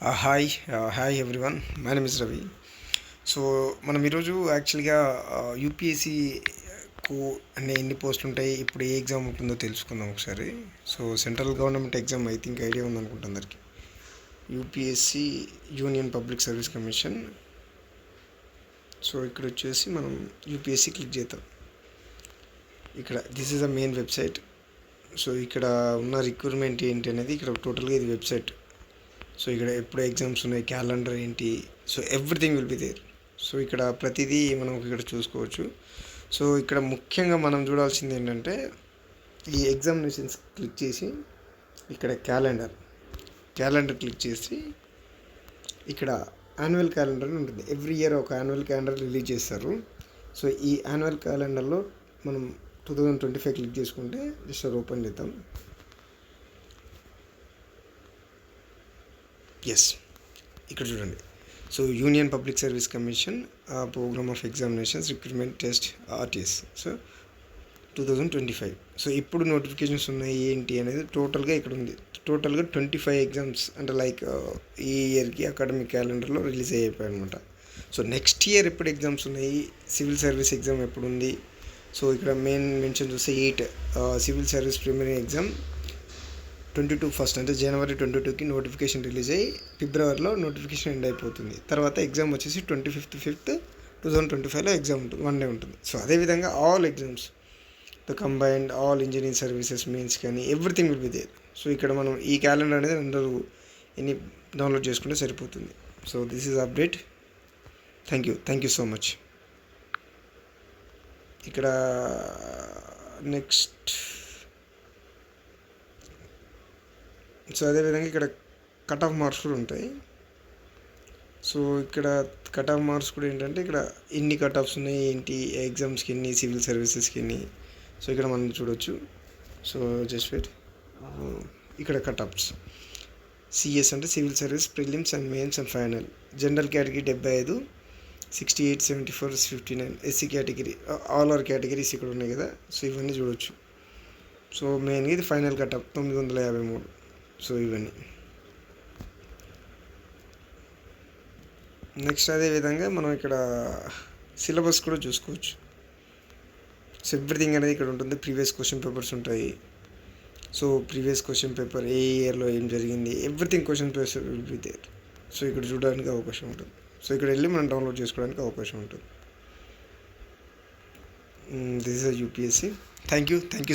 Hi everyone, my name is Ravi. So మనం ఈరోజు యాక్చువల్గా యూపీఎస్సీ అనే ఎన్ని పోస్టులు ఉంటాయి, ఇప్పుడు ఏ ఎగ్జామ్ ఉంటుందో తెలుసుకుందాం ఒకసారి. So central government exam I think idea ఉందనుకుంటా అందరికి. UPSC union public service commission. So ఇక్కడ వచ్చేసి మనం యూపీఎస్సీ క్లిక్ చేద్దాం. ఇక్కడ this is the main website. So ఇక్కడ ఉన్న రిక్రూట్మెంట్ ఏంటి అనేది ఇక్కడ టోటల్గా ఇది వెబ్సైట్. సో ఇక్కడ ఎప్పుడు ఎగ్జామ్స్ ఉన్నాయి, క్యాలెండర్ ఏంటి, so everything will be there. So ఇక్కడ ప్రతిదీ మనం ఇక్కడ చూసుకోవచ్చు. సో ఇక్కడ ముఖ్యంగా మనం చూడాల్సింది ఏంటంటే ఈ ఎగ్జామినేషన్స్ క్లిక్ చేసి ఇక్కడ క్యాలెండర్ క్లిక్ చేసి ఇక్కడ యాన్యువల్ క్యాలెండర్ ఉంటుంది. ఎవ్రీ ఇయర్ ఒక యాన్యువల్ క్యాలెండర్ రిలీజ్ చేస్తారు. సో ఈ యాన్యువల్ క్యాలెండర్లో మనం 2025 క్లిక్ చేసుకుంటే జస్ట్ అది ఓపెన్ చేద్దాం. ఎస్, ఇక్కడ చూడండి. So Union public service Commission programme of examinations recruitment test RTS. So 2025. So ఇప్పుడు నోటిఫికేషన్స్ ఉన్నాయి ఏంటి అనేది టోటల్గా ఇక్కడ ఉంది. టోటల్గా 25 ఎగ్జామ్స్ అంటే లైక్ ఈ ఇయర్కి అకాడమిక్ క్యాలెండర్లో రిలీజ్ అయిపోయాయి అనమాట. సో నెక్స్ట్ ఇయర్ ఎప్పుడు ఎగ్జామ్స్ ఉన్నాయి, సివిల్ సర్వీస్ ఎగ్జామ్ ఎప్పుడు ఉంది. సో ఇక్కడ మెయిన్ మెన్షన్ చూస్తే 8 civil service preliminary exam 22 first అంటే జనవరి 22కి నోటిఫికేషన్ రిలీజ్ అయ్యి ఫిబ్రవరిలో నోటిఫికేషన్ ఎండ్ అయిపోతుంది. తర్వాత ఎగ్జామ్ వచ్చేసి 25th 2025లో ఎగ్జామ్ ఉంటుంది, 1 డే ఉంటుంది. సో అదేవిధంగా all exams the combined all engineering services mains కానీ everything will be there. So ఇక్కడ మనం ఈ క్యాలెండర్ అనేది అందరూ డౌన్లోడ్ చేసుకుంటే సరిపోతుంది. So this is update. Thank you so much. ఇక్కడ నెక్స్ట్ సో అదేవిధంగా ఇక్కడ కట్ ఆఫ్ మార్క్స్ కూడా ఉంటాయి. సో ఇక్కడ కట్ ఆఫ్ మార్క్స్ కూడా ఏంటంటే ఇక్కడ ఎన్ని కట్ ఆఫ్స్ ఉన్నాయి ఏంటి, ఎగ్జామ్స్కి ఎన్ని, సివిల్ సర్వీసెస్కి ఎన్ని. సో ఇక్కడ మనం చూడొచ్చు. So just wait. ఇక్కడ కట్ ఆఫ్స్ సిఎస్ అంటే civil service prelims and mains and final. General category 75, 68, 74, 59. SC category all are categories ఇక్కడ ఉన్నాయి కదా. సో ఇవన్నీ చూడొచ్చు. సో మెయిన్గా ఇది ఫైనల్ కట్ ఆఫ్ 953. సో ఇవన్నీ నెక్స్ట్. అదేవిధంగా మనం ఇక్కడ సిలబస్ కూడా చూసుకోవచ్చు. సో ఎవ్రీథింగ్ అనేది ఇక్కడ ఉంటుంది. ప్రీవియస్ క్వశ్చన్ పేపర్స్ ఉంటాయి. సో ప్రీవియస్ క్వశ్చన్ పేపర్ ఏ ఇయర్లో ఏం జరిగింది, everything question paper will be there. So ఇక్కడ చూడడానికి అవకాశం ఉంటుంది. సో ఇక్కడ వెళ్ళి మనం డౌన్లోడ్ చేసుకోవడానికి అవకాశం ఉంటుంది. This is UPSC. Thank you.